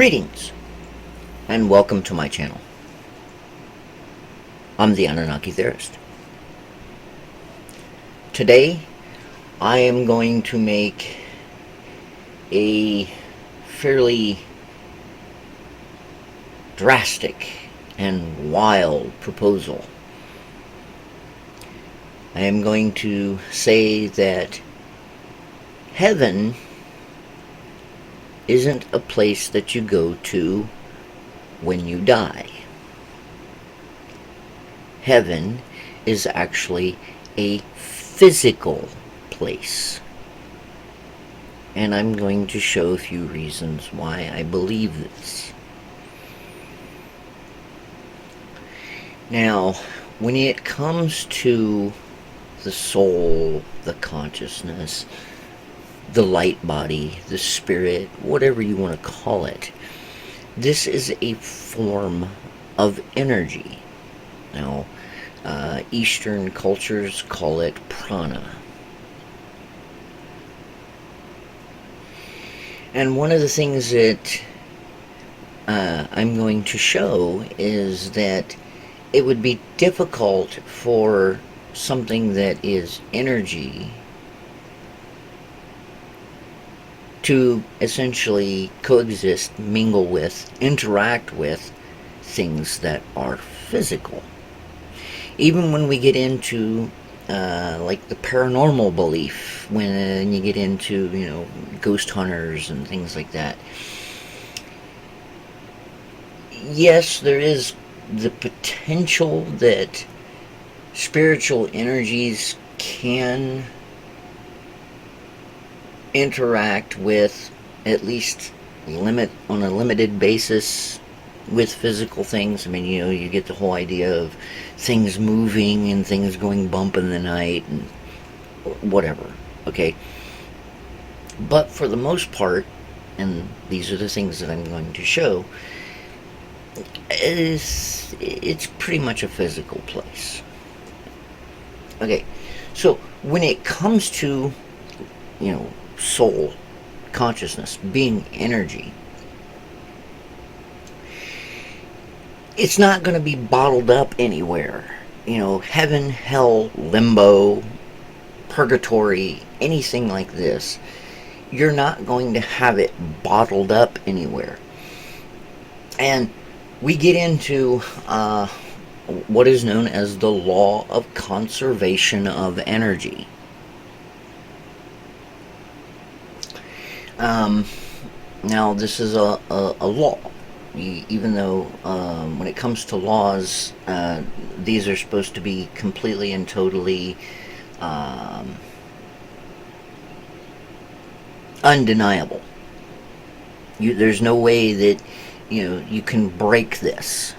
Greetings, and welcome to my channel. I'm the Anunnaki Theorist. Today, I am going to make a fairly drastic and wild proposal. I am going to say that heaven isn't a place that you go to when you die. Heaven is actually a physical place. And I'm going to show a few reasons why I believe this. Now, when it comes to the soul, the consciousness, the light body, the spirit, whatever you want to call it, this is a form of energy. Now, Eastern cultures call it prana. And one of the things that I'm going to show is that it would be difficult for something that is energy to essentially coexist, mingle with, interact with things that are physical. Even when we get into like the paranormal belief, when you get into, ghost hunters and things like that. Yes, there is the potential that spiritual energies can interact with, at least on a limited basis, with physical things. I mean, you get the whole idea of things moving and things going bump in the night and whatever, okay? But for the most part, and these are the things that I'm going to show, it's pretty much a physical place. Okay, so when it comes to, soul, consciousness, being energy, it's not going to be bottled up anywhere. Heaven, hell, limbo, purgatory, anything like this, you're not going to have it bottled up anywhere. And we get into what is known as the law of conservation of energy. Now, this is a law. Even though when it comes to laws, these are supposed to be completely and totally undeniable. There's no way that you can break this,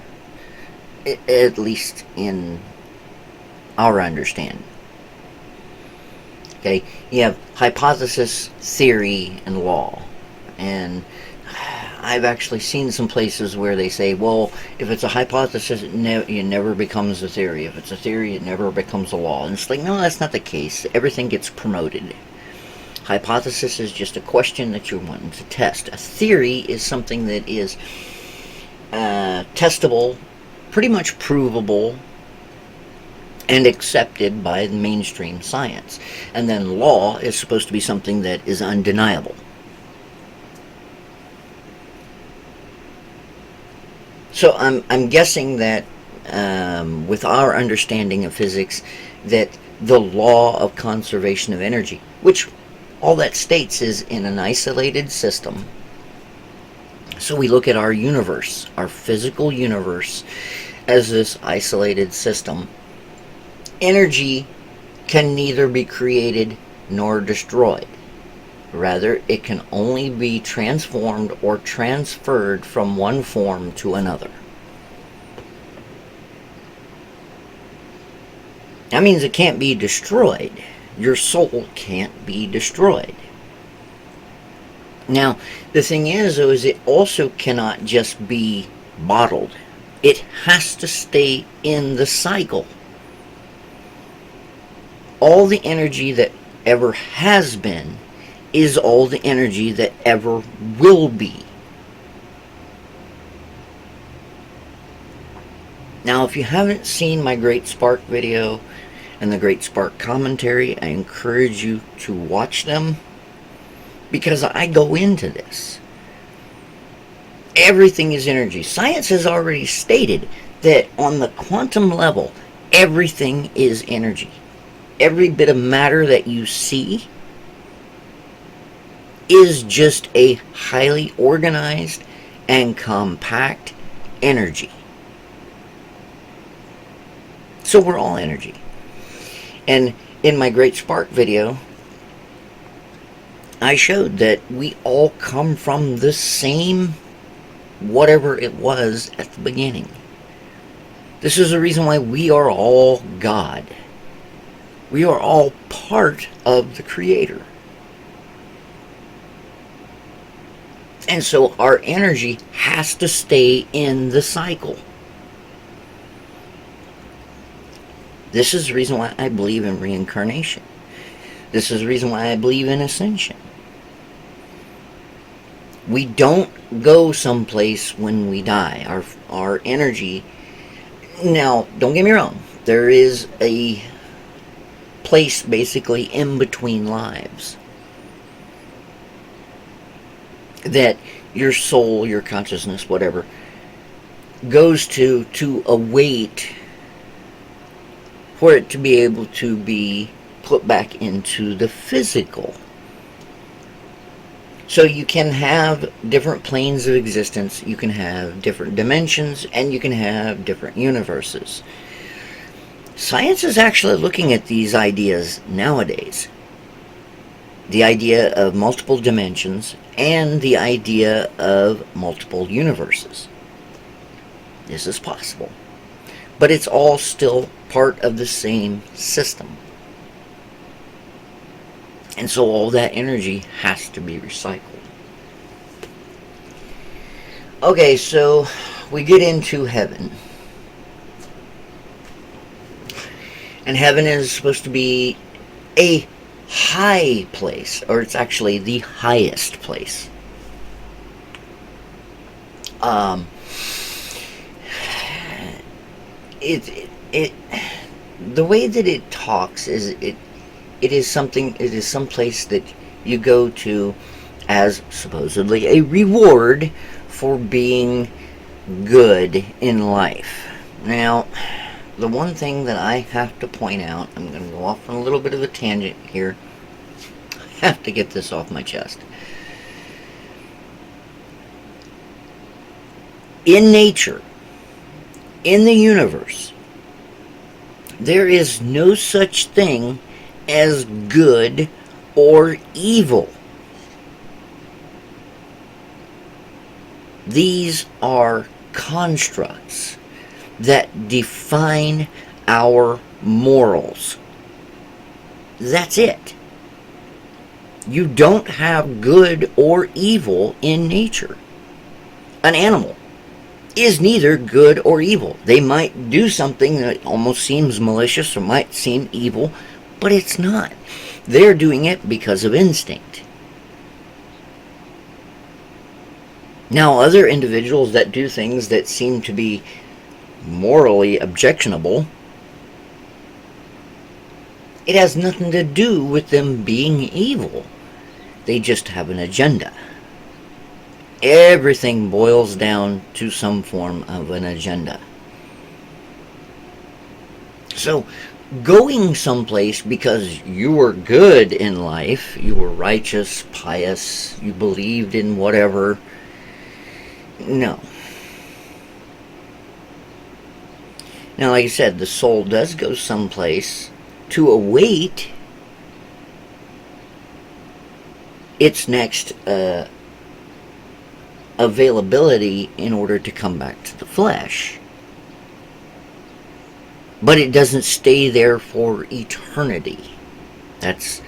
at least in our understanding. Okay, you have hypothesis, theory, and law. And I've actually seen some places where they say, well, if it's a hypothesis, it never becomes a theory. If it's a theory, it never becomes a law. And it's like, no, that's not the case. Everything gets promoted. Hypothesis is just a question that you're wanting to test. A theory is something that is testable, pretty much provable, and accepted by mainstream science. And then law is supposed to be something that is undeniable. So I'm guessing that with our understanding of physics, that the law of conservation of energy, which all that states is in an isolated system. So we look at our universe, our physical universe, as this isolated system. Energy can neither be created nor destroyed. Rather, it can only be transformed or transferred from one form to another. That means it can't be destroyed. Your soul can't be destroyed. Now, the thing is, though, is it also cannot just be bottled. It has to stay in the cycle. All the energy that ever has been is all the energy that ever will be. Now, if you haven't seen my Great Spark video and the Great Spark commentary, I encourage you to watch them because I go into this. Everything is energy. Science has already stated that on the quantum level, everything is energy. Every bit of matter that you see is just a highly organized and compact energy. So we're all energy. And in my Great Spark video, I showed that we all come from the same whatever it was at the beginning. This is the reason why we are all God. We are all part of the Creator. And so our energy has to stay in the cycle. This is the reason why I believe in reincarnation. This is the reason why I believe in ascension. We don't go someplace when we die. Our energy... Now, don't get me wrong. There is a place basically in between lives that your soul, your consciousness, whatever, goes to await for it to be able to be put back into the physical. So you can have different planes of existence, you can have different dimensions, and you can have different universes. Science is actually looking at these ideas nowadays. The idea of multiple dimensions and the idea of multiple universes. This is possible. But it's all still part of the same system. And so all that energy has to be recycled. Okay, so we get into heaven. And heaven is supposed to be a high place, or it's actually the highest place. The way that it talks is it is some place that you go to as supposedly a reward for being good in life. Now, the one thing that I have to point out, I'm going to go off on a little bit of a tangent here. I have to get this off my chest. In nature, in the universe, there is no such thing as good or evil. These are constructs that define our morals. That's it. You don't have good or evil in nature. An animal is neither good or evil. They might do something that almost seems malicious or might seem evil, but it's not. They're doing it because of instinct. Now, other individuals that do things that seem to be morally objectionable, it has nothing to do with them being evil. They just have an agenda. Everything boils down to some form of an agenda. So, going someplace because you were good in life, you were righteous, pious, you believed in whatever, no. Now, like I said, the soul does go someplace to await its next availability in order to come back to the flesh. But it doesn't stay there for eternity. That's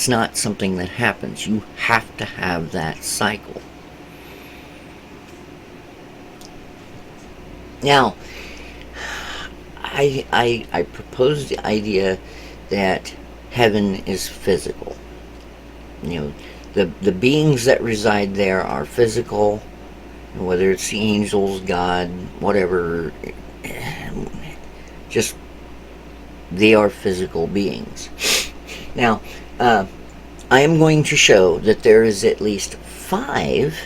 not something that happens. You have to have that cycle. Now, I propose the idea that heaven is physical. You know, the beings that reside there are physical, whether it's the angels, God, whatever, just, they are physical beings. Now, I am going to show that there is at least 5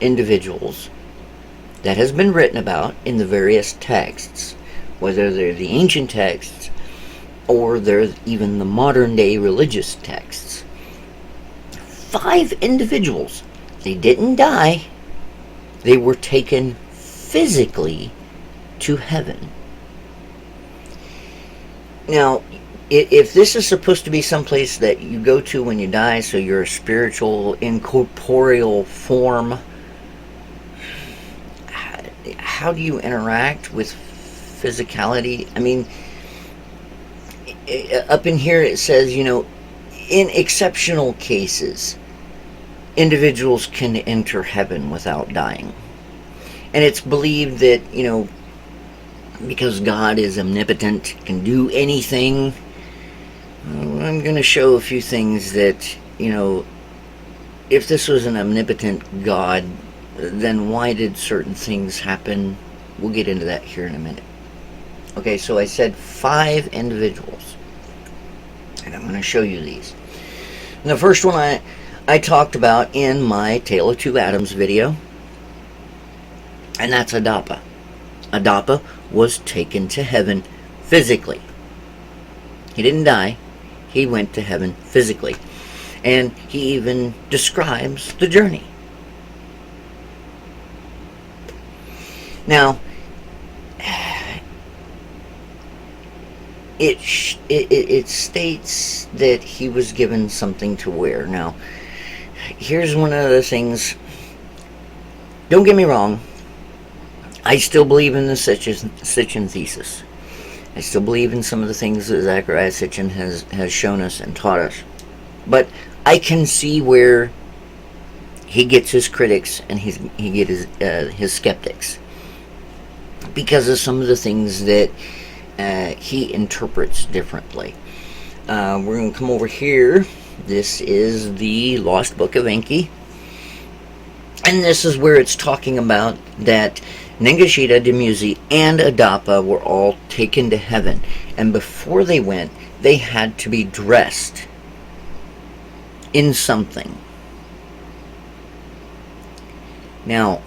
individuals that has been written about in the various texts, whether they're the ancient texts or they're even the modern day religious texts. 5 individuals. They didn't die. They were taken physically to heaven. Now, if this is supposed to be someplace that you go to when you die, so you're a spiritual, incorporeal form, how do you interact with physicality? I mean, up in here it says, in exceptional cases, individuals can enter heaven without dying. And it's believed that, because God is omnipotent, can do anything. I'm going to show a few things that, if this was an omnipotent God, then why did certain things happen? We'll get into that here in a minute. Okay, so I said 5 individuals. And I'm going to show you these. And the first one I talked about in my Tale of Two Atoms video. And that's Adapa. Adapa was taken to heaven physically. He didn't die. He went to heaven physically. And he even describes the journey. Now, it states that he was given something to wear. Now, here's one of the things. Don't get me wrong. I still believe in the Sitchin thesis. I still believe in some of the things that Zecharia Sitchin has shown us and taught us. But I can see where he gets his critics and he gets his skeptics, because of some of the things that he interprets differently. We're going to come over here. This is the Lost Book of Enki. And this is where it's talking about that Ningishita, Dumuzi, and Adapa were all taken to heaven. And before they went, they had to be dressed in something. Now,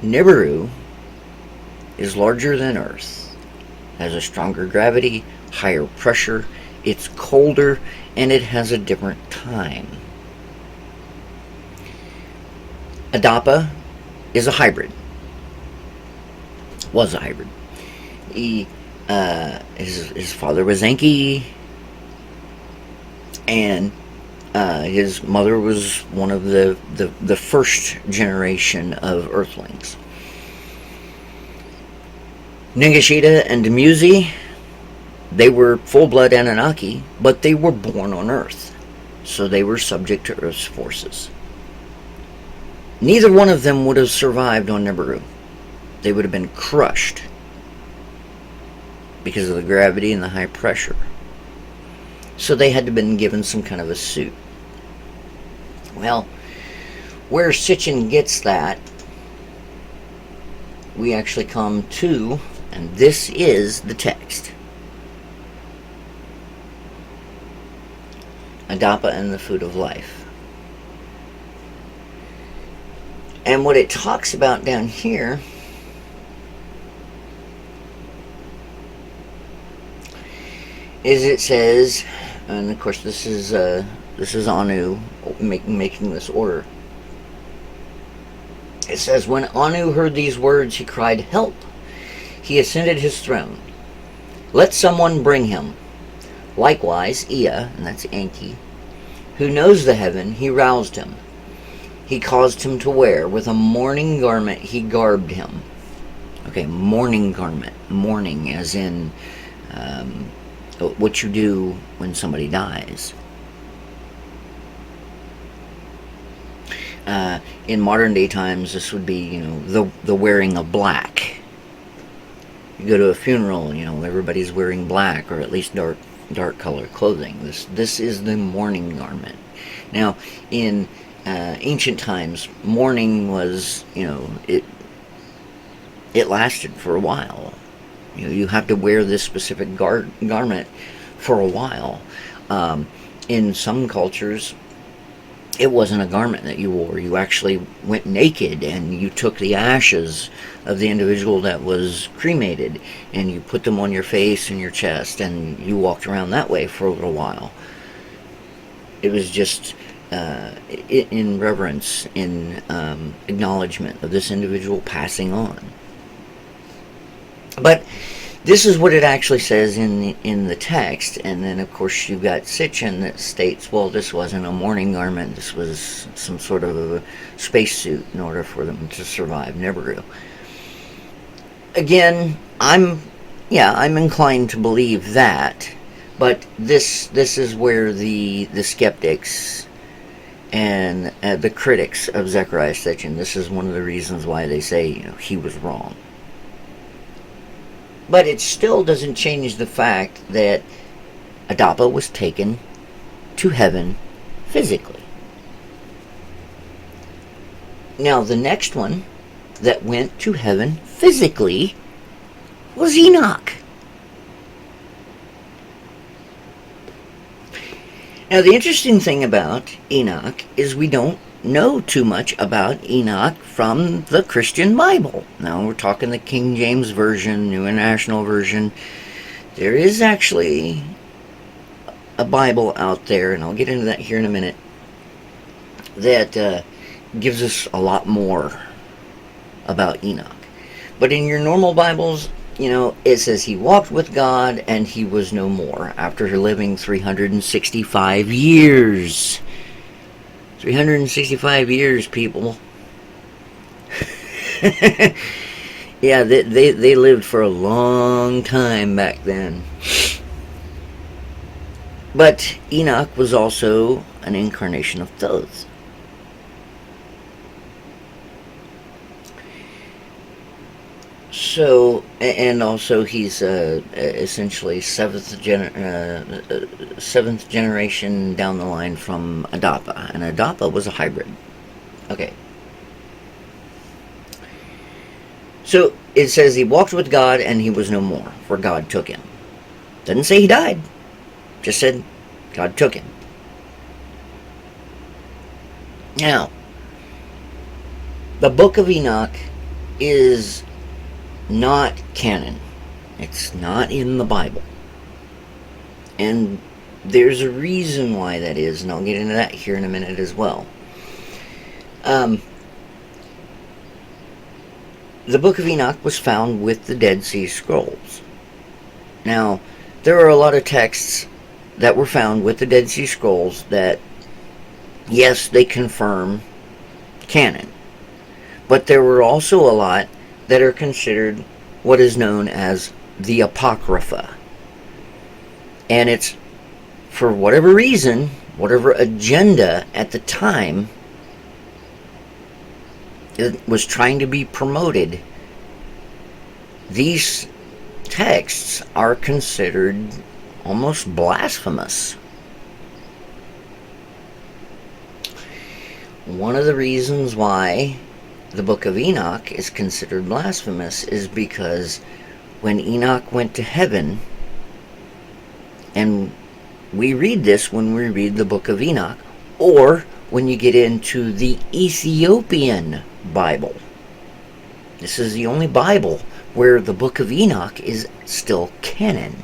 Nibiru is larger than Earth, has a stronger gravity, higher pressure, it's colder, and it has a different time. Adapa is a hybrid. Was a hybrid. His father was Enki, and his mother was one of the first generation of Earthlings. Ningishita and Dumuzi, they were full-blood Anunnaki, but they were born on Earth, so they were subject to Earth's forces. Neither one of them would have survived on Nibiru. They would have been crushed because of the gravity and the high pressure. So they had to have been given some kind of a suit. Well, where Sitchin gets that, we actually come to, and this is the text. Adapa and the Food of Life. And what it talks about down here is it says, and of course this is Anu making this order. It says, when Anu heard these words, he cried, "Help!" He ascended his throne. "Let someone bring him." Likewise, Ea, and that's Enki, who knows the heaven, he roused him. He caused him to wear, with a mourning garment he garbed him. Okay, mourning garment. Mourning as in what you do when somebody dies. In modern day times, this would be, the wearing of black. You go to a funeral, everybody's wearing black, or at least dark colored clothing. This is the mourning garment. Now, in ancient times, mourning was, it lasted for a while. You have to wear this specific garment for a while. In some cultures, it wasn't a garment that you wore. You actually went naked and you took the ashes of the individual that was cremated and you put them on your face and your chest and you walked around that way for a little while. It was just in reverence, in acknowledgement of this individual passing on. But this is what it actually says in the text, and then of course you've got Sitchin that states, well, this wasn't a mourning garment, this was some sort of a spacesuit in order for them to survive Nibiru. Again, I'm inclined to believe that, but this is where the skeptics and the critics of Zecharia Sitchin, this is one of the reasons why they say he was wrong. But it still doesn't change the fact that Adapa was taken to heaven physically. Now, the next one that went to heaven physically was Enoch. Now, the interesting thing about Enoch is we don't know too much about Enoch from the Christian Bible. Now, we're talking the King James Version, New International Version. There is actually a Bible out there, and I'll get into that here in a minute, that gives us a lot more about Enoch. But in your normal Bibles, it says he walked with God and he was no more after living 365 years. 365 years, people. Yeah, they lived for a long time back then. But Enoch was also an incarnation of Thoth. So, and also he's essentially seventh generation down the line from Adapa, and Adapa was a hybrid. Okay. So it says he walked with God and he was no more, for God took him. Doesn't say he died, just said God took him. Now, the Book of Enoch is not canon. It's not in the Bible. And there's a reason why that is, and I'll get into that here in a minute as well. The Book of Enoch was found with the Dead Sea Scrolls. Now, there are a lot of texts that were found with the Dead Sea Scrolls that, yes, they confirm canon. But there were also a lot that are considered what is known as the Apocrypha. And it's, for whatever reason, whatever agenda at the time it was trying to be promoted, these texts are considered almost blasphemous. One of the reasons why the Book of Enoch is considered blasphemous is because when Enoch went to heaven, and we read this when we read the Book of Enoch, or when you get into the Ethiopian Bible. This is the only Bible where the Book of Enoch is still canon.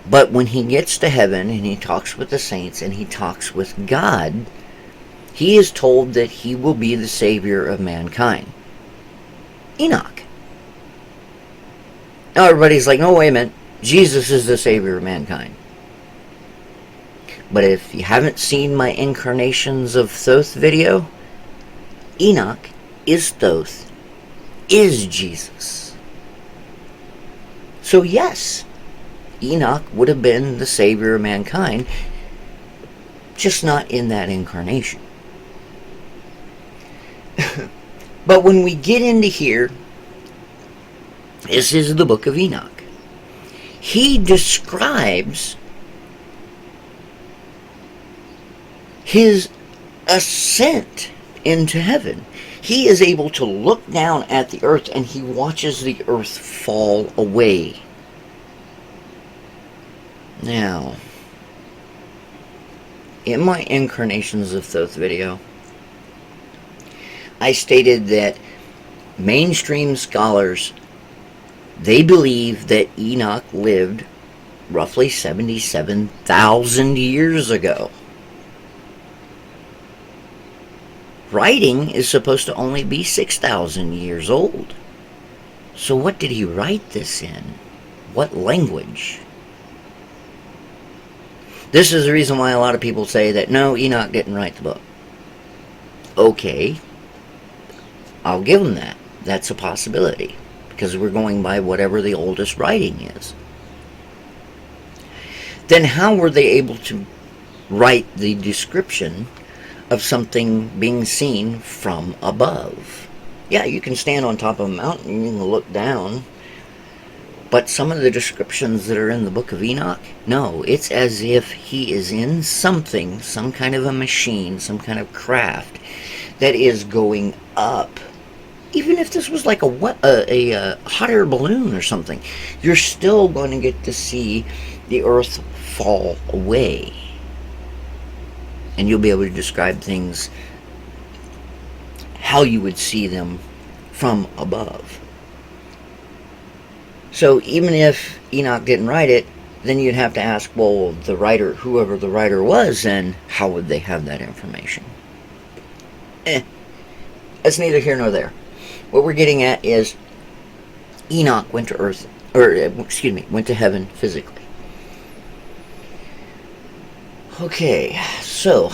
But when he gets to heaven and he talks with the saints and he talks with God, he is told that he will be the savior of mankind. Enoch. Now everybody's like, no, wait a minute. Jesus is the savior of mankind. But if you haven't seen my Incarnations of Thoth video, Enoch is Thoth, is Jesus. So yes, Enoch would have been the savior of mankind, just not in that incarnation. But when we get into here, this is the Book of Enoch. He describes his ascent into heaven. He is able to look down at the earth and he watches the earth fall away. Now, in my Incarnations of Thoth video, I stated that mainstream scholars, they believe that Enoch lived roughly 77,000 years ago. Writing is supposed to only be 6,000 years old. So what did he write this in? What language? This is the reason why a lot of people say that, no, Enoch didn't write the book. Okay, I'll give them that. That's a possibility, because we're going by whatever the oldest writing is. Then how were they able to write the description of something being seen from above? Yeah, you can stand on top of a mountain, you can look down, but some of the descriptions that are in the book of Enoch, no, it's as if he is in something, some kind of a machine, some kind of craft that is going up. Even if this was like a hot air balloon or something, you're still going to get to see the earth fall away. And you'll be able to describe things how you would see them from above. So even if Enoch didn't write it, then you'd have to ask, well, the writer, whoever the writer was, then how would they have that information? That's neither here nor there. What we're getting at is Enoch went to earth, went to heaven physically. Okay, so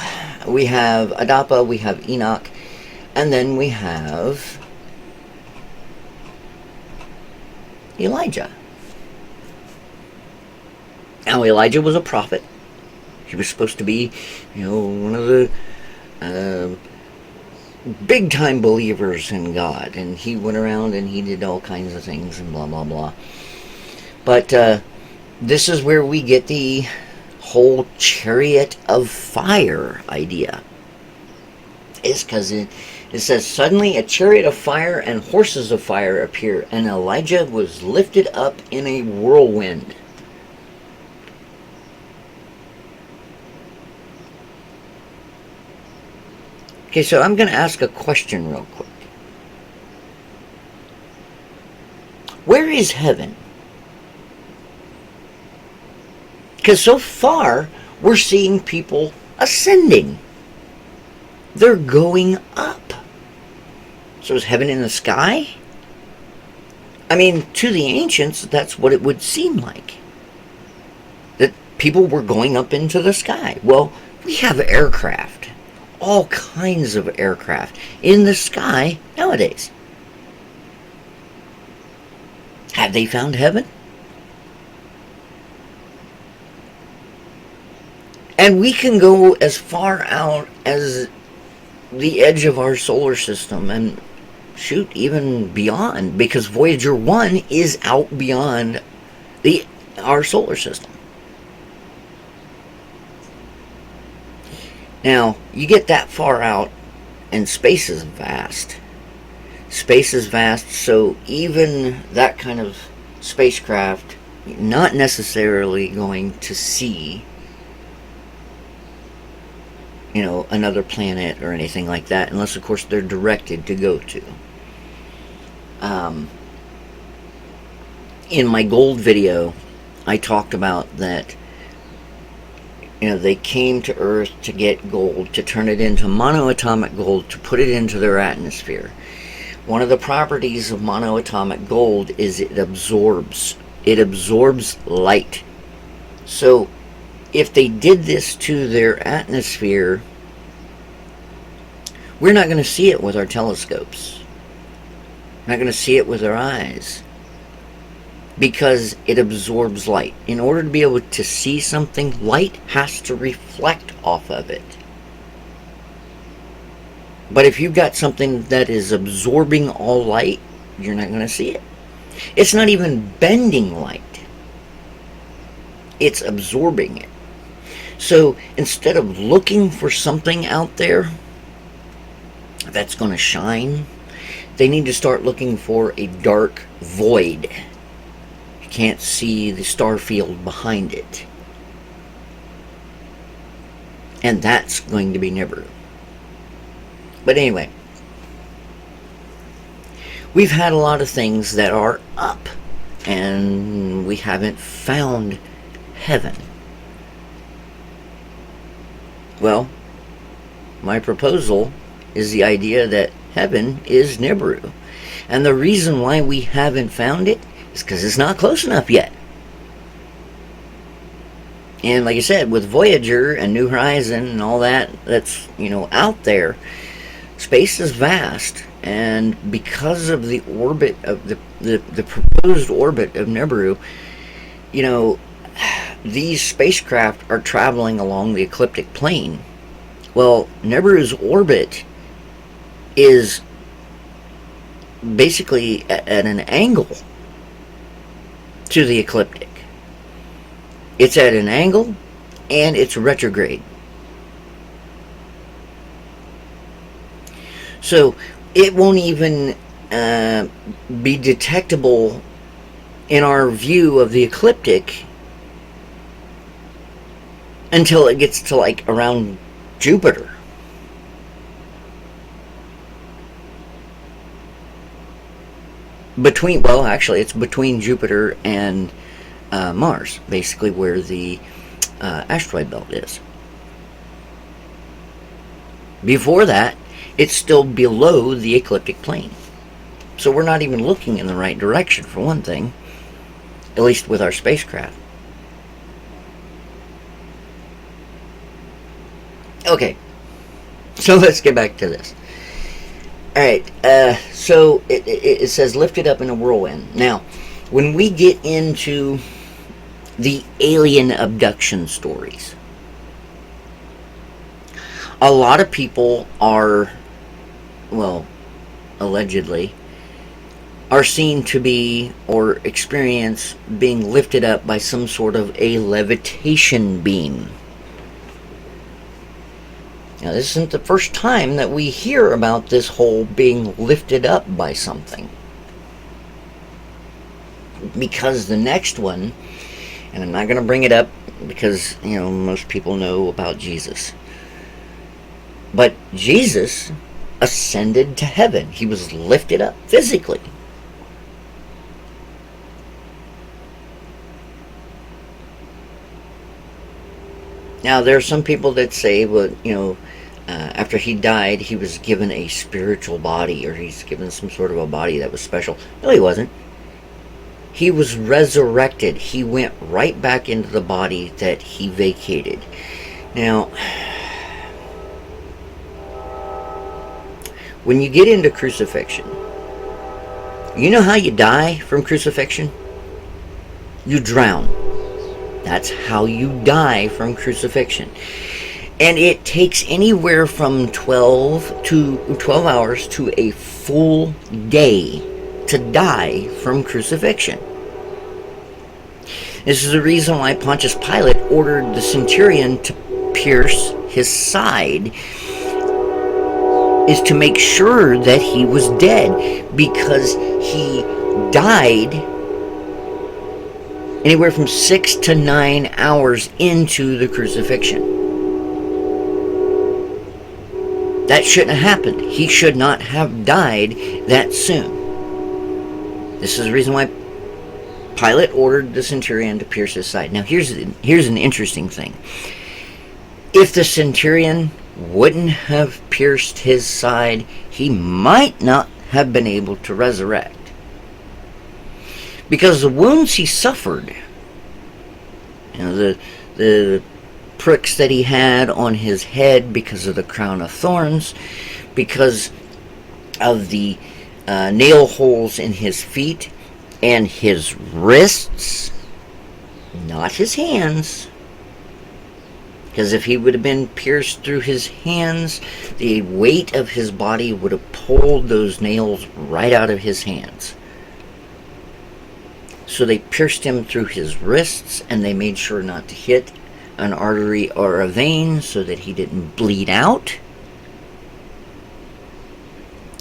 we have Adapa, we have Enoch, and then we have Elijah. Now, Elijah was a prophet. He was supposed to be, one of the big-time believers in God. And he went around and he did all kinds of things and blah, blah, blah. But this is where we get the whole chariot of fire idea. It's because it says, suddenly a chariot of fire and horses of fire appear, and Elijah was lifted up in a whirlwind. Okay, so I'm going to ask a question real quick. Where is heaven? Because so far, we're seeing people ascending. They're going up. So is heaven in the sky? I mean, to the ancients, that's what it would seem like. That people were going up into the sky. Well, we have aircraft. All kinds of aircraft in the sky nowadays. Have they found heaven? And we can go as far out as the edge of our solar system and shoot even beyond, because Voyager 1 is out beyond our solar system. Now, you get that far out and space is vast. Space is vast, so even that kind of spacecraft not necessarily going to see another planet or anything like that, unless of course they're directed to go to. In my gold video, I talked about that they came to Earth to get gold, to turn it into monoatomic gold, to put it into their atmosphere. One of the properties of monoatomic gold is it absorbs light. So if they did this to their atmosphere, we're not going to see it with our telescopes. We're not going to see it with our eyes, because it absorbs light. In order to be able to see something, light has to reflect off of it. But if you've got something that is absorbing all light, you're not going to see it. It's not even bending light. It's absorbing it. So instead of looking for something out there, that's going to shine, they need to start looking for a dark void. You can't see the star field behind it. And that's going to be Nibiru. But anyway, we've had a lot of things that are up, and we haven't found heaven. Well, my proposal is the idea that heaven is Nibiru. And the reason why we haven't found it is because it's not close enough yet. And like I said, with Voyager and New Horizon and all that that's, out there, space is vast. And because of the orbit of the proposed orbit of Nibiru, these spacecraft are traveling along the ecliptic plane. Well, Nibiru's orbit is basically at an angle to the ecliptic. It's at an angle, and it's retrograde. So it won't even be detectable in our view of the ecliptic until it gets to like around Jupiter. It's between Jupiter and Mars, basically where the asteroid belt is. Before that, it's still below the ecliptic plane. So we're not even looking in the right direction, for one thing, at least with our spacecraft. Okay, so let's get back to this. Alright, so it says lifted up in a whirlwind. Now, when we get into the alien abduction stories, a lot of people are, allegedly, are seen to be or experience being lifted up by some sort of a levitation beam. Now, this isn't the first time that we hear about this whole being lifted up by something. Because the next one, and I'm not going to bring it up because, most people know about Jesus. But Jesus ascended to heaven. He was lifted up physically. Now, there are some people that say, after he died, he was given a spiritual body, or he's given some sort of a body that was special. No, he wasn't. He was resurrected. He went right back into the body that he vacated. Now, when you get into crucifixion, you know how you die from crucifixion? You drown. That's how you die from crucifixion. And it takes anywhere from 12 hours to a full day to die from crucifixion. This is the reason why Pontius Pilate ordered the centurion to pierce his side, is to make sure that he was dead, because he died anywhere from 6 to 9 hours into the crucifixion. That shouldn't have happened. He should not have died that soon. This is the reason why Pilate ordered the centurion to pierce his side. Now, here's an interesting thing. If the centurion wouldn't have pierced his side, he might not have been able to resurrect. Because the wounds he suffered, the pricks that he had on his head because of the crown of thorns, because of the nail holes in his feet and his wrists, not his hands, because if he would have been pierced through his hands, the weight of his body would have pulled those nails right out of his hands. So they pierced him through his wrists, and they made sure not to hit an artery or a vein so that he didn't bleed out.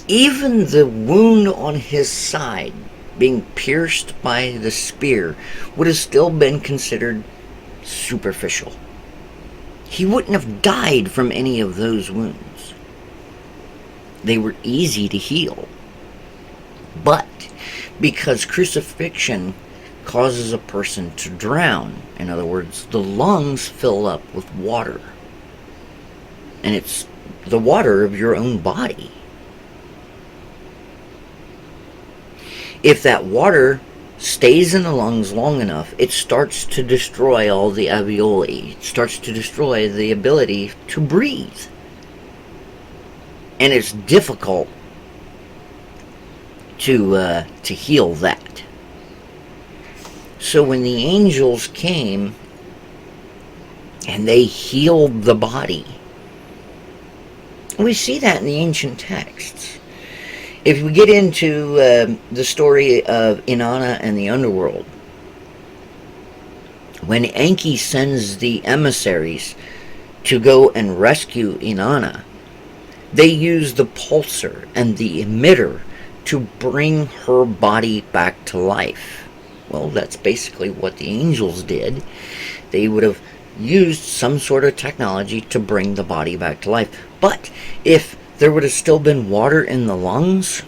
Even the wound on his side, being pierced by the spear, would have still been considered superficial. He wouldn't have died from any of those wounds. They were easy to heal. But because crucifixion causes a person to drown, in other words, the lungs fill up with water. And it's the water of your own body. If that water stays in the lungs long enough, it starts to destroy all the alveoli. It starts to destroy the ability to breathe. And it's difficult to heal that. So when the angels came and they healed the body, we see that in the ancient texts. If we get into the story of Inanna and the underworld, when Enki sends the emissaries to go and rescue Inanna, they use the pulsar and the emitter to bring her body back to life. Well, that's basically what the angels did. They would have used some sort of technology to bring the body back to life. But if there would have still been water in the lungs,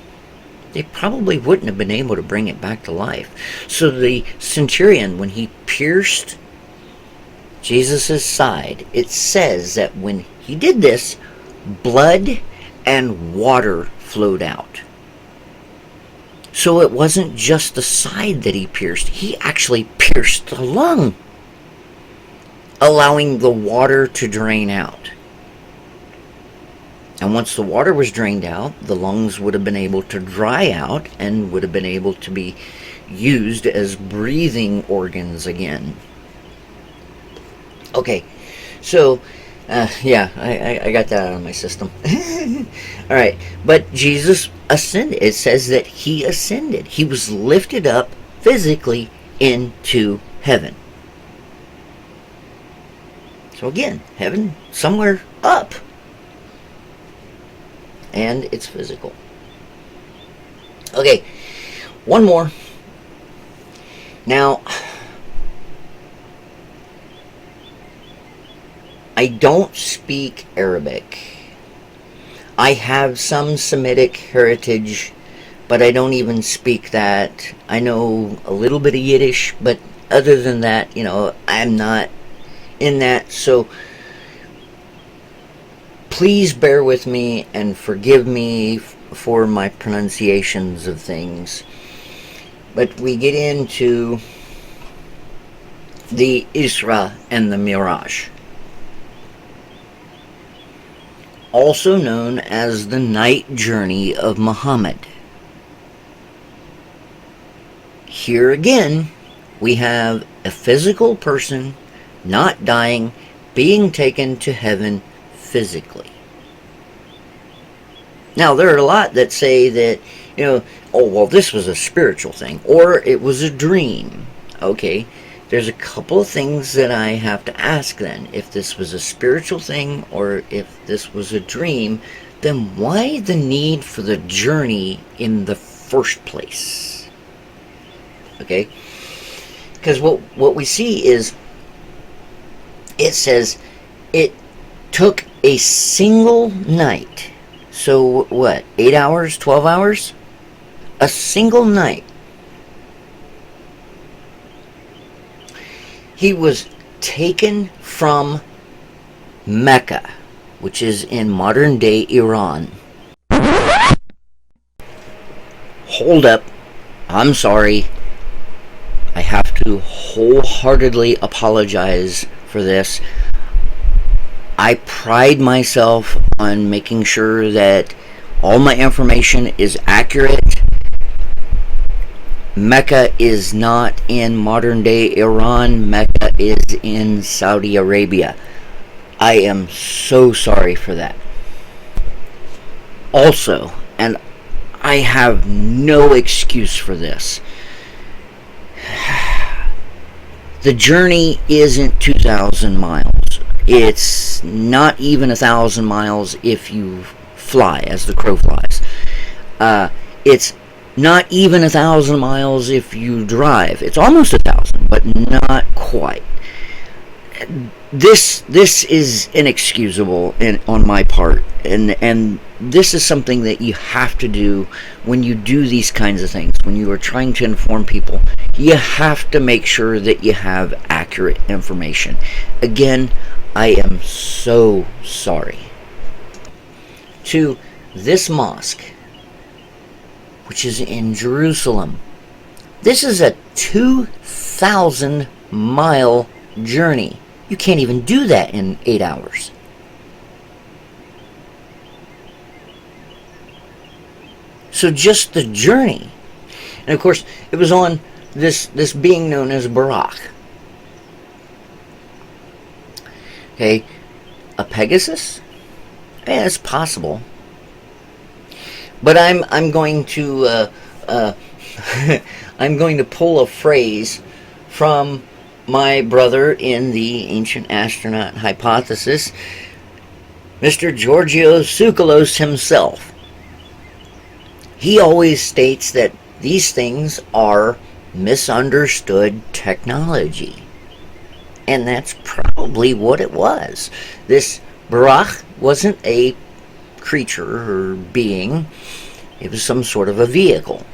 they probably wouldn't have been able to bring it back to life. So the centurion, when he pierced Jesus' side, it says that when he did this, blood and water flowed out. So it wasn't just the side that he pierced. He actually pierced the lung, allowing the water to drain out. And once the water was drained out, the lungs would have been able to dry out and would have been able to be used as breathing organs again. Okay, so, I got that out of my system. All right, but Jesus ascended. It says that he ascended. He was lifted up physically into heaven. So again, heaven, somewhere up. And it's physical. Okay, one more. Now, I don't speak Arabic. I have some Semitic heritage, but I don't even speak that. I know a little bit of Yiddish, but other than that, I'm not in that. So please bear with me and forgive me for my pronunciations of things. But we get into the Isra and the Miraj, also known as the night journey of Muhammad. Here again, we have a physical person not dying, being taken to heaven physically. Now, there are a lot that say that, this was a spiritual thing, or it was a dream. Okay, there's a couple of things that I have to ask then. If this was a spiritual thing, or if this was a dream, then why the need for the journey in the first place? Okay, because what we see is, it says it took a single night. So what, 8 hours, 12 hours? A single night. He was taken from Mecca, which is in modern day Iran. Hold up. I'm sorry. I have to wholeheartedly apologize for this. I pride myself on making sure that all my information is accurate. Mecca is not in modern day Iran. Mecca is in Saudi Arabia. I am so sorry for that. Also, and I have no excuse for this, the journey isn't 2,000 miles. It's not even 1,000 miles if you fly, as the crow flies. It's not even 1,000 miles if you drive. It's almost 1,000, but not quite. This is inexcusable on my part, and this is something that you have to do when you do these kinds of things. When you are trying to inform people, you have to make sure that you have accurate information. Again, I am so sorry. To this mosque, which is in Jerusalem, this is a 2,000-mile journey. You can't even do that in 8 hours. So just the journey. And of course, it was on this being known as Barak. Okay, a Pegasus? Yeah, it's possible. But I'm going to I'm going to pull a phrase from my brother in the ancient astronaut hypothesis, Mr. Georgios Tsoukalos himself. He always states that these things are misunderstood technology. And that's probably what it was. This Barak wasn't a creature or being. It was some sort of a vehicle.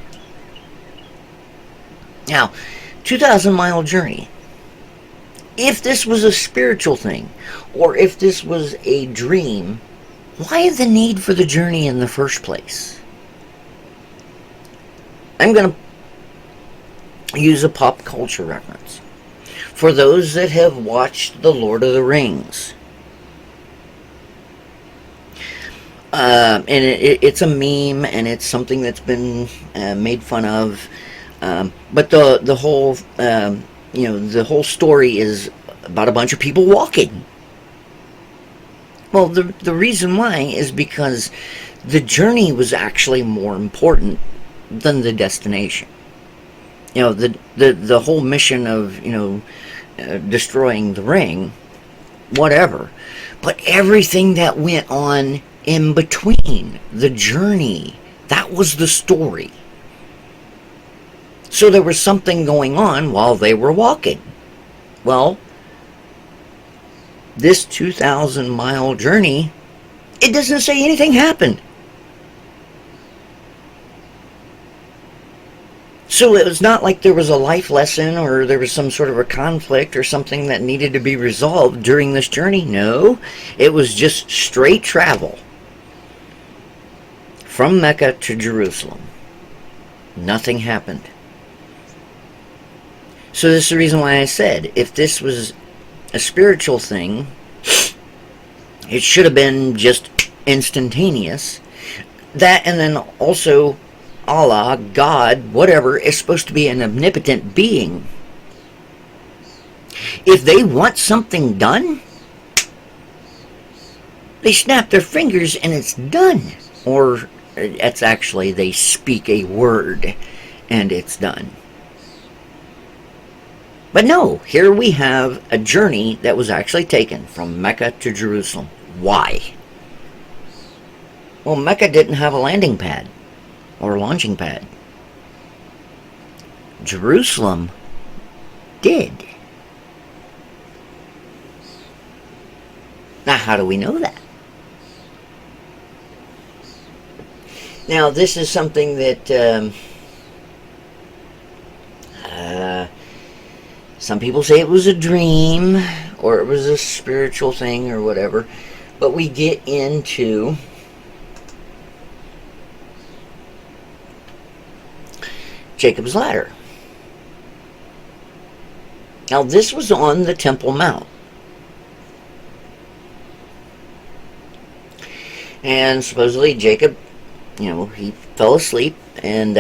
Now, 2,000-mile journey. If this was a spiritual thing, or if this was a dream, why the need for the journey in the first place? I'm going to use a pop culture reference. For those that have watched The Lord of the Rings, and it's a meme, and it's something that's been made fun of, but the whole the whole story is about a bunch of people walking. Well, the reason why is because the journey was actually more important than the destination. The whole mission of destroying the ring, whatever, but everything that went on in between, the journey, that was the story. So there was something going on while they were walking. Well, this 2,000-mile journey, it doesn't say anything happened. So it was not like there was a life lesson or there was some sort of a conflict or something that needed to be resolved during this journey. No, it was just straight travel from Mecca to Jerusalem. Nothing happened. So this is the reason why I said, if this was a spiritual thing, it should have been just instantaneous. That, and then also Allah, God, whatever, is supposed to be an omnipotent being. If they want something done, they snap their fingers and it's done. Or it's actually, they speak a word and it's done. But no, here we have a journey that was actually taken from Mecca to Jerusalem. Why? Well, Mecca didn't have a landing pad or launching pad. Jerusalem did. Now, how do we know that? Now, this is something that some people say it was a dream or it was a spiritual thing or whatever, but we get into Jacob's ladder. Now, this was on the Temple Mount. And supposedly Jacob, he fell asleep, and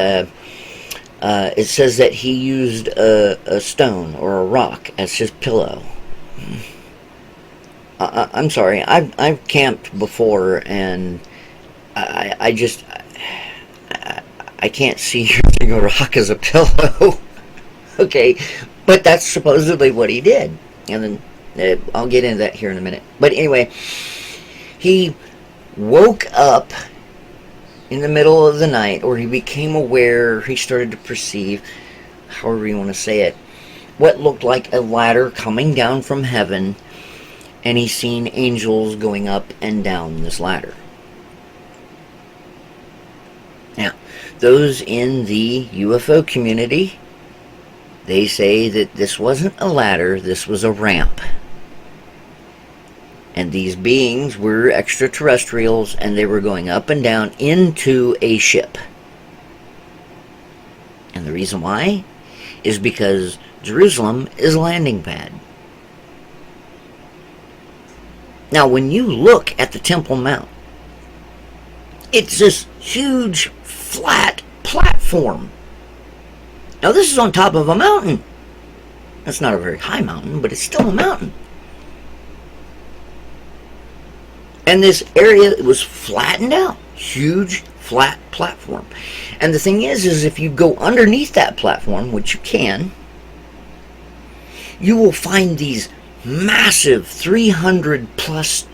it says that he used a stone or a rock as his pillow. I'm sorry, I've camped before, and I can't see using a rock as a pillow. Okay, but that's supposedly what he did. And then I'll get into that here in a minute. But anyway, he woke up, in the middle of the night, or he became aware, he started to perceive, however you want to say it, what looked like a ladder coming down from heaven, and he seen angels going up and down this ladder. Now, those in the UFO community, they say that this wasn't a ladder, this was a ramp. And these beings were extraterrestrials, and they were going up and down into a ship. And the reason why is because Jerusalem is a landing pad. Now, when you look at the Temple Mount, it's this huge, flat platform. Now, this is on top of a mountain. That's not a very high mountain, but it's still a mountain. And this area was flattened out. Huge, flat platform. And the thing is if you go underneath that platform, which you can, you will find these massive 300 plus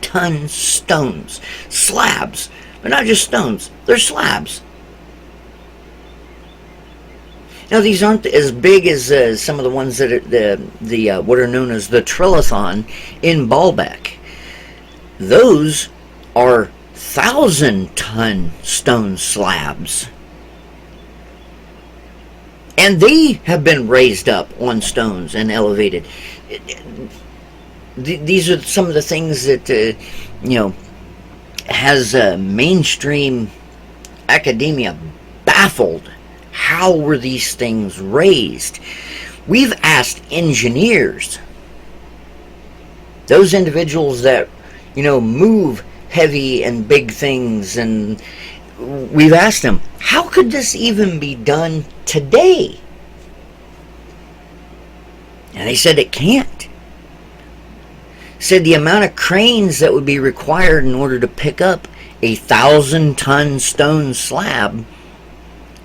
ton stones. Slabs. They're not just stones. They're slabs. Now, these aren't as big as some of the ones that are what are known as the Trilithon in Baalbek. Those are 1,000-ton stone slabs. And they have been raised up on stones and elevated. These are some of the things that, has mainstream academia baffled. How were these things raised? We've asked engineers, those individuals that move heavy and big things, and we've asked them, how could this even be done today? And they said it can't. Said the amount of cranes that would be required in order to pick up a 1,000-ton stone slab,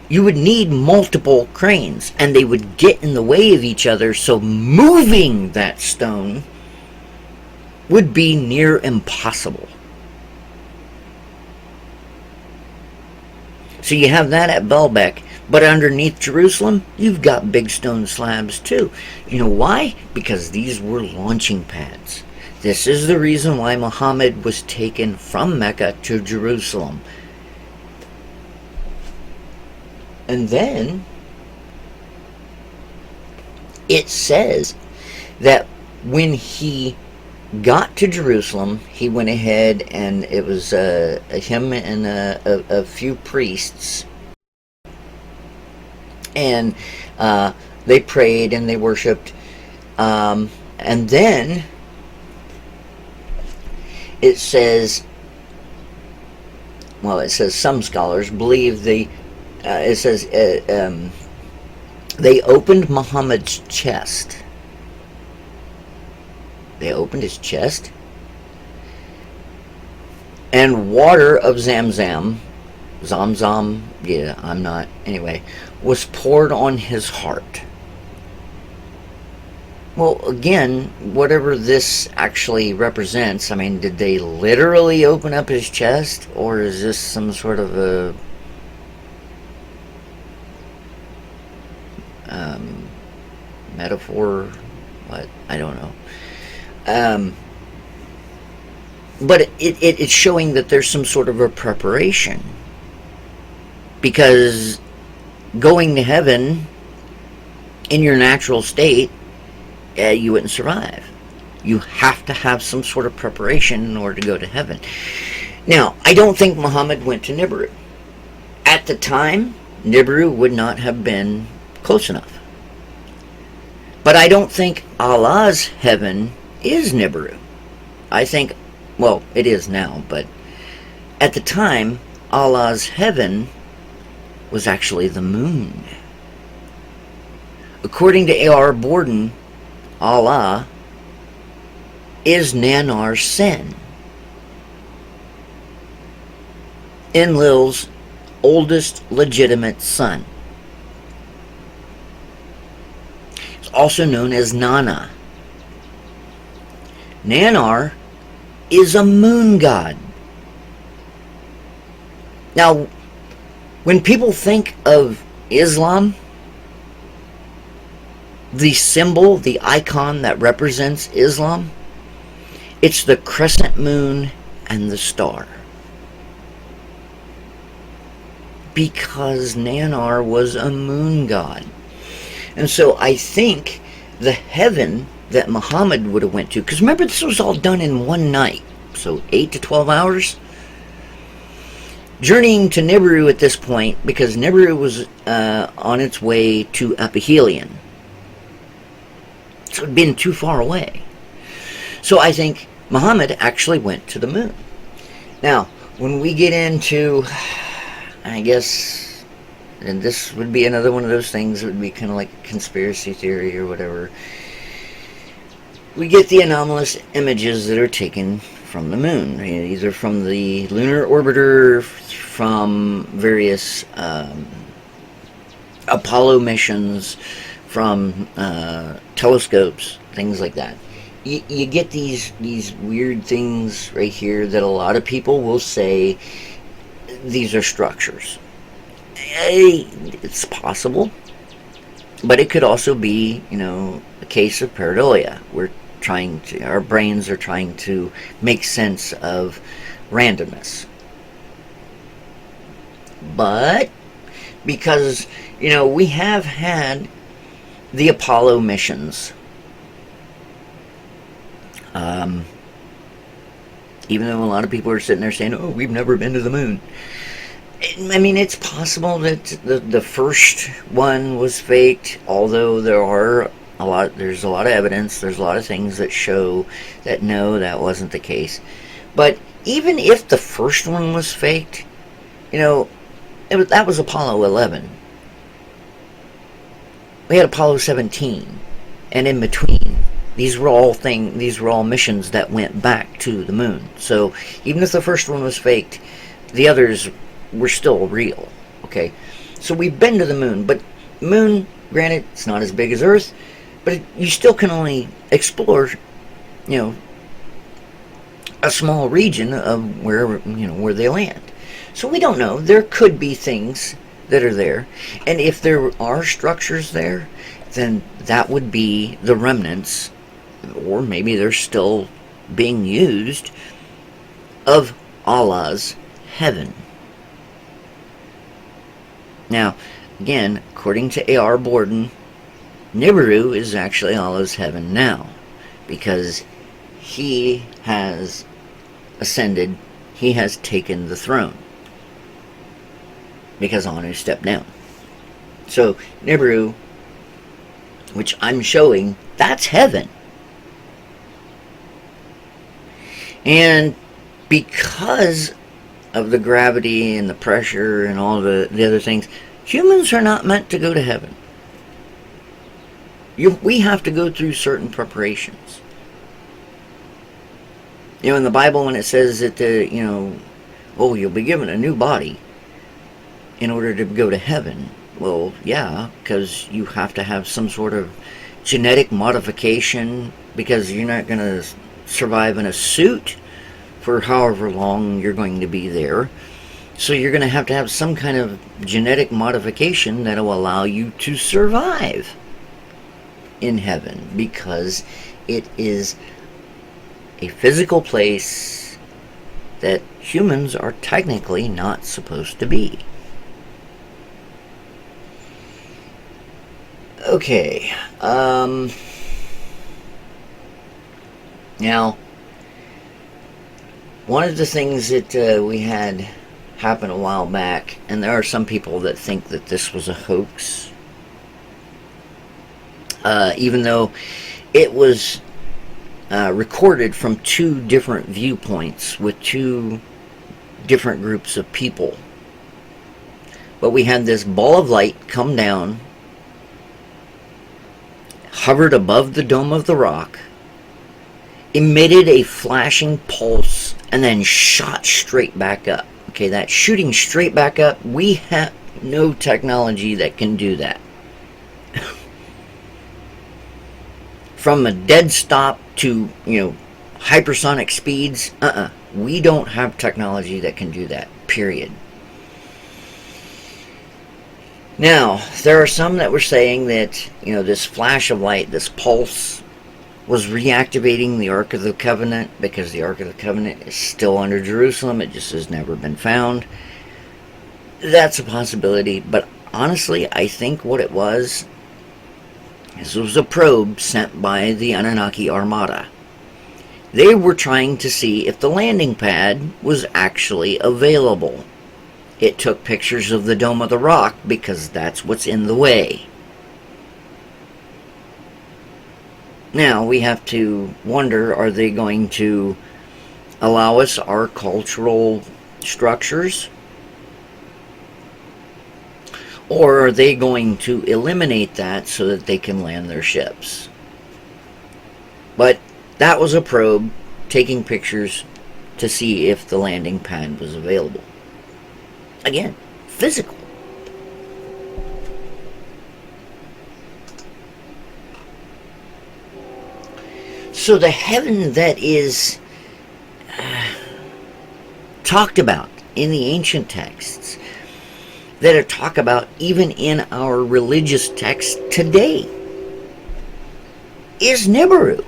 you would need multiple cranes, and they would get in the way of each other, so moving that stone would be near impossible. So you have that at Baalbek, but underneath Jerusalem, you've got big stone slabs too. You know why? Because these were launching pads. This is the reason why Muhammad was taken from Mecca to Jerusalem. And then it says that when he got to Jerusalem, he went ahead, and it was him and a few priests, and they prayed and they worshipped, and then it says some scholars believe they opened Muhammad's chest. They opened his chest, and water of Zamzam, was poured on his heart. Well, again, whatever this actually represents, did they literally open up his chest, or is this some sort of a metaphor? What? I don't know. But it's showing that there's some sort of a preparation, because going to heaven in your natural state, you wouldn't survive. You have to have some sort of preparation in order to go to heaven. Now, I don't think Muhammad went to Nibiru. At the time, Nibiru would not have been close enough. But I don't think Allah's heaven is Nibiru. I think, well, it is now, but at the time, Allah's heaven was actually the moon. According to A.R. Borden, Allah is Nanar's Sen, Enlil's oldest legitimate son. It's also known as Nana. Nanar is a moon god. Now, when people think of Islam, the symbol, the icon that represents Islam, it's the crescent moon and the star. Because Nanar was a moon god. And so I think the heaven that Muhammad would have went to, because remember this was all done in one night, so 8 to 12 hours. Journeying to Nibiru at this point, because Nibiru was on its way to Aphelion. So it had been too far away. So I think Muhammad actually went to the moon. Now, when we get into, I guess, and this would be another one of those things that would be kind of like a conspiracy theory or whatever, we get the anomalous images that are taken from the moon, either from the lunar orbiter, from various Apollo missions, from telescopes, things like that. You get these weird things right here that a lot of people will say these are structures. It's possible, but it could also be, a case of pareidolia. Our brains are trying to make sense of randomness. But because, we have had the Apollo missions, even though a lot of people are sitting there saying, oh, we've never been to the moon. I mean, it's possible that the first one was faked, although there's a lot of evidence, there's a lot of things that show that no, that wasn't the case. But even if the first one was faked, that was Apollo 11. We had Apollo 17, and in between, these were all missions that went back to the moon. So even if the first one was faked, the others were still real. Okay, so we've been to the moon, but moon, granted, it's not as big as Earth, but you still can only explore, a small region of where they land. So we don't know. There could be things that are there, and if there are structures there, then that would be the remnants, or maybe they're still being used, of Allah's heaven. Now, again, according to A.R. Borden, Nibiru is actually Allah's heaven now, because he has ascended, he has taken the throne, because Anu stepped down. So Nibiru, which I'm showing, that's heaven. And because of the gravity and the pressure and all the other things, humans are not meant to go to heaven. We have to go through certain preparations. In the Bible, when it says that you'll be given a new body in order to go to heaven. Well, yeah, because you have to have some sort of genetic modification, because you're not going to survive in a suit for however long you're going to be there. So you're going to have some kind of genetic modification that will allow you to survive in heaven, because it is a physical place that humans are technically not supposed to be. Okay, now, one of the things that we had happen a while back, and there are some people that think that this was a hoax, even though it was recorded from two different viewpoints with two different groups of people. But we had this ball of light come down, hovered above the dome of the rock, emitted a flashing pulse, and then shot straight back up. Okay, that shooting straight back up, we have no technology that can do that. From a dead stop to, hypersonic speeds, we don't have technology that can do that, period. Now, there are some that were saying that, this flash of light, this pulse, was reactivating the Ark of the Covenant, because the Ark of the Covenant is still under Jerusalem. It just has never been found. That's a possibility, but honestly, I think what it was, this was a probe sent by the Anunnaki Armada. They were trying to see if the landing pad was actually available. It took pictures of the Dome of the Rock because that's what's in the way. Now we have to wonder, are they going to allow us our cultural structures? Or are they going to eliminate that so that they can land their ships? But that was a probe taking pictures to see if the landing pad was available. Again, physical. So the heaven that is talked about in the ancient texts, that are talked about even in our religious texts today, is Nibiru.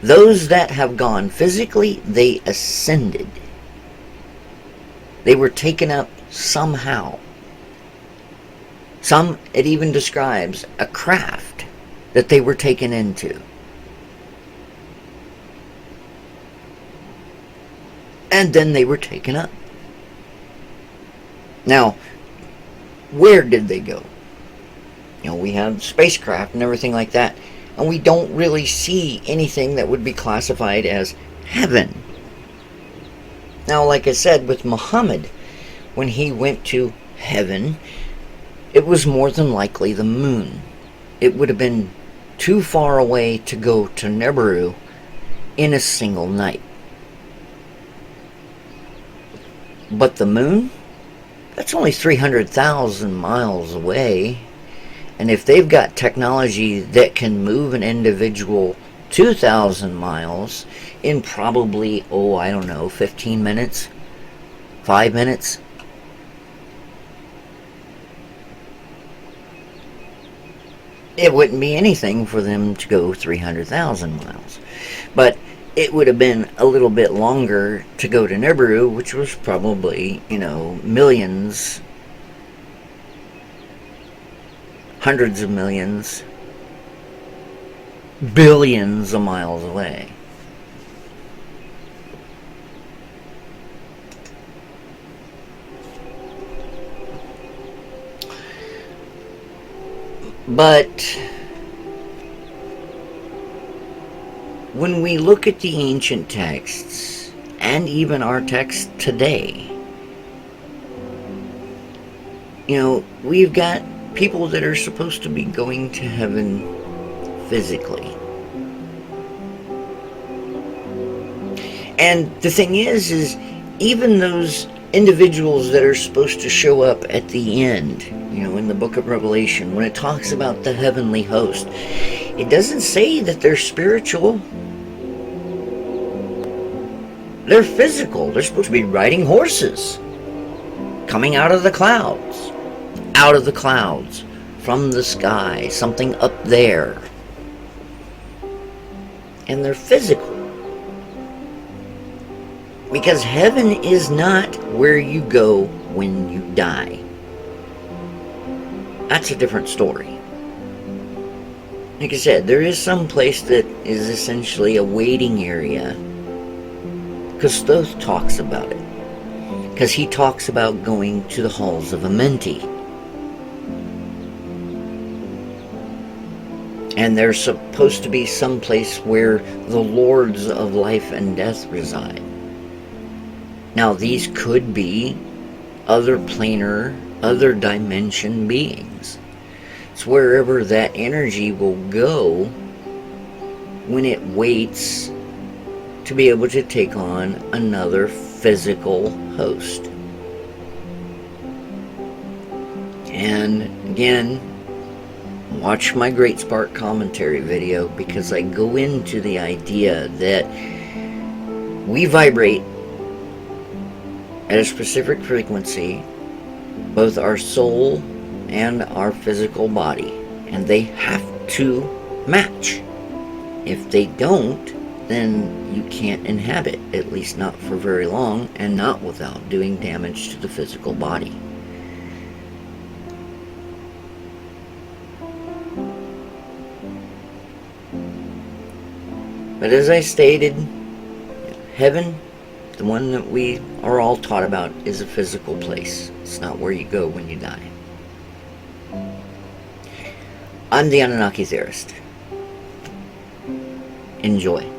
Those that have gone physically, they ascended. They were taken up somehow. Some, it even describes a craft that they were taken into. And then they were taken up. Now, where did they go? We have spacecraft and everything like that, and we don't really see anything that would be classified as heaven. Now, like I said, with Muhammad, when he went to heaven, it was more than likely the moon. It would have been too far away to go to Nibiru in a single night. But the moon, that's only 300,000 miles away. And if they've got technology that can move an individual 2,000 miles in probably, 15 minutes, 5 minutes, it wouldn't be anything for them to go 300,000 miles. But it would have been a little bit longer to go to Nibiru, which was probably, millions, hundreds of millions, billions of miles away. But when we look at the ancient texts, and even our texts today, we've got people that are supposed to be going to heaven physically. And the thing is even those individuals that are supposed to show up at the end, in the book of Revelation, when it talks about the heavenly host, it doesn't say that they're spiritual. They're physical. They're supposed to be riding horses, coming out of the clouds. Out of the clouds, from the sky, something up there. And they're physical. Because heaven is not where you go when you die. That's a different story. Like I said, there is some place that is essentially a waiting area. Because Thoth talks about it. Because he talks about going to the halls of Amenti. And there's supposed to be some place where the lords of life and death reside. Now, these could be other planar, other dimension beings. It's wherever that energy will go when it waits to be able to take on another physical host. And again, watch my Great Spark commentary video, because I go into the idea that we vibrate at a specific frequency, both our soul and our physical body, and they have to match. If they don't, then you can't inhabit, at least not for very long, and not without doing damage to the physical body. But as I stated, heaven, the one that we are all taught about, is a physical place. It's not where you go when you die. I'm the Anunnaki theorist. Enjoy.